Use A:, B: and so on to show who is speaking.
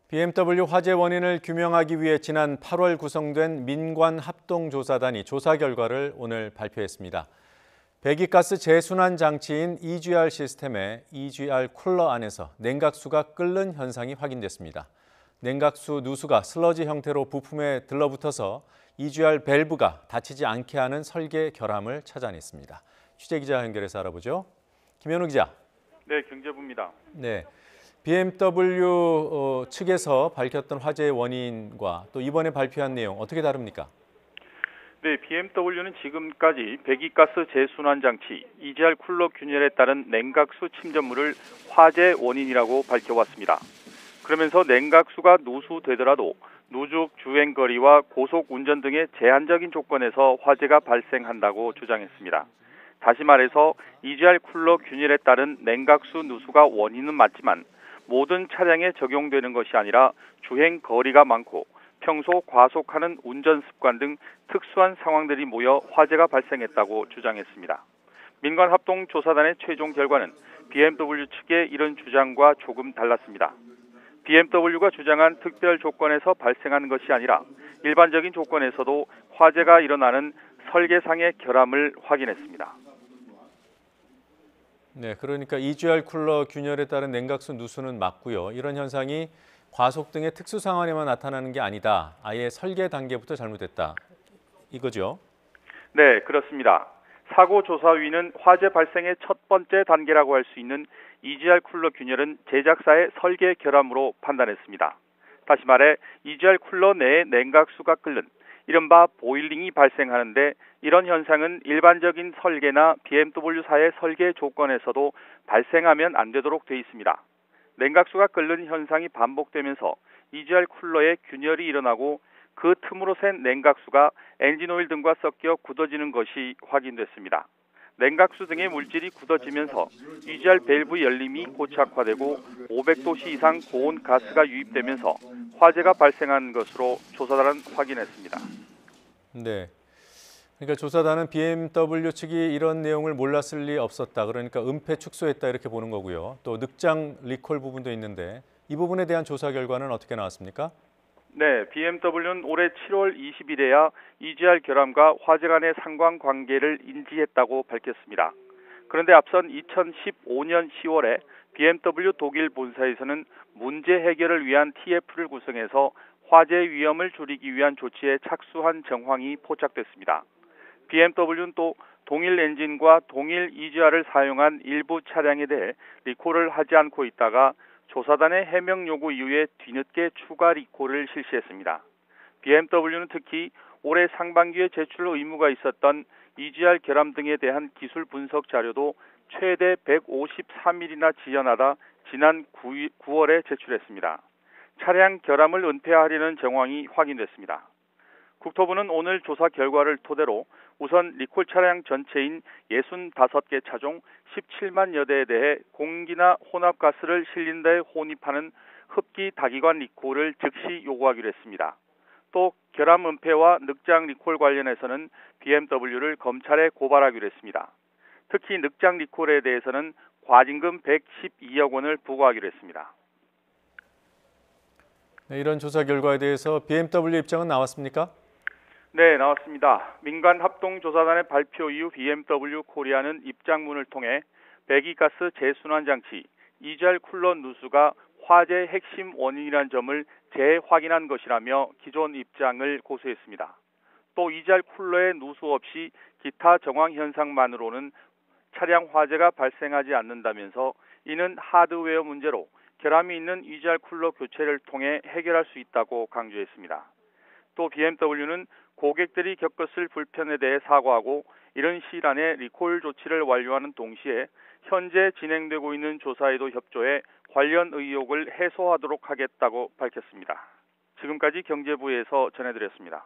A: BMW 화재 원인을 규명하기 위해 지난 8월 구성된 민관합동조사단이 조사 결과를 오늘 발표했습니다. 배기가스 재순환 장치인 EGR 시스템의 EGR 쿨러 안에서 냉각수가 끓는 현상이 확인됐습니다. 냉각수 누수가 슬러지 형태로 부품에 들러붙어서 EGR 밸브가 닫히지 않게 하는 설계 결함을 찾아냈습니다. 취재기자 연결해서 알아보죠. 김현우 기자.
B: 네, 경제부입니다.
A: 네. BMW 측에서 밝혔던 화재의 원인과 또 이번에 발표한 내용 어떻게 다릅니까?
B: 네, BMW는 지금까지 배기가스 재순환 장치 EGR 쿨러 균열에 따른 냉각수 침전물을 화재 원인이라고 밝혀왔습니다. 그러면서 냉각수가 누수되더라도 누적 주행거리와 고속 운전 등의 제한적인 조건에서 화재가 발생한다고 주장했습니다. 다시 말해서 EGR 쿨러 균열에 따른 냉각수 누수가 원인은 맞지만 모든 차량에 적용되는 것이 아니라 주행 거리가 많고 평소 과속하는 운전 습관 등 특수한 상황들이 모여 화재가 발생했다고 주장했습니다. 민관합동조사단의 최종 결과는 BMW 측의 이런 주장과 조금 달랐습니다. BMW가 주장한 특별 조건에서 발생한 것이 아니라 일반적인 조건에서도 화재가 일어나는 설계상의 결함을 확인했습니다.
A: 네, 그러니까 EGR 쿨러 균열에 따른 냉각수 누수는 맞고요. 이런 현상이 과속 등의 특수 상황에만 나타나는 게 아니다. 아예 설계 단계부터 잘못됐다. 이거죠?
B: 네, 그렇습니다. 사고조사위는 화재 발생의 첫 번째 단계라고 할 수 있는 EGR 쿨러 균열은 제작사의 설계 결함으로 판단했습니다. 다시 말해 EGR 쿨러 내에 냉각수가 끓는 이른바 보일링이 발생하는데 이런 현상은 일반적인 설계나 BMW사의 설계 조건에서도 발생하면 안 되도록 되어 있습니다. 냉각수가 끓는 현상이 반복되면서 EGR 쿨러에 균열이 일어나고 그 틈으로 샌 냉각수가 엔진오일 등과 섞여 굳어지는 것이 확인됐습니다. 냉각수 등의 물질이 굳어지면서 EGR 밸브 열림이 고착화되고 500도씨 이상 고온 가스가 유입되면서 화재가 발생한 것으로 조사단은 확인했습니다.
A: 네. 그러니까 조사단은 BMW 측이 이런 내용을 몰랐을 리 없었다. 그러니까 은폐 축소했다 이렇게 보는 거고요. 또 늑장 리콜 부분도 있는데 이 부분에 대한 조사 결과는 어떻게 나왔습니까?
B: 네, BMW는 올해 7월 20일에야 EGR 결함과 화재 간의 상관관계를 인지했다고 밝혔습니다. 그런데 앞선 2015년 10월에 BMW 독일 본사에서는 문제 해결을 위한 TF를 구성해서 화재 위험을 줄이기 위한 조치에 착수한 정황이 포착됐습니다. BMW는 또 동일 엔진과 동일 EGR을 사용한 일부 차량에 대해 리콜을 하지 않고 있다가 조사단의 해명 요구 이후에 뒤늦게 추가 리콜을 실시했습니다. BMW는 특히 올해 상반기에 제출 의무가 있었던 EGR 결함 등에 대한 기술 분석 자료도 최대 153일이나 지연하다 지난 9월에 제출했습니다. 차량 결함을 은폐하려는 정황이 확인됐습니다. 국토부는 오늘 조사 결과를 토대로 우선 리콜 차량 전체인 65개 차종 17만여 대에 대해 공기나 혼합가스를 실린더에 혼입하는 흡기 다기관 리콜을 즉시 요구하기로 했습니다. 또 결함 은폐와 늑장 리콜 관련해서는 BMW를 검찰에 고발하기로 했습니다. 특히 늑장 리콜에 대해서는 과징금 112억 원을 부과하기로 했습니다.
A: 네, 이런 조사 결과에 대해서 BMW 입장은 나왔습니까?
B: 네, 나왔습니다. 민관합동조사단의 발표 이후 BMW 코리아는 입장문을 통해 배기가스 재순환 장치 EGR 쿨러 누수가 화재의 핵심 원인이라는 점을 재확인한 것이라며 기존 입장을 고수했습니다. 또 EGR 쿨러의 누수 없이 기타 정황 현상만으로는 차량 화재가 발생하지 않는다면서 이는 하드웨어 문제로 결함이 있는 EGR 쿨러 교체를 통해 해결할 수 있다고 강조했습니다. 또 BMW는 고객들이 겪었을 불편에 대해 사과하고 이른 시일 안에 리콜 조치를 완료하는 동시에 현재 진행되고 있는 조사에도 협조해 관련 의혹을 해소하도록 하겠다고 밝혔습니다. 지금까지 경제부에서 전해드렸습니다.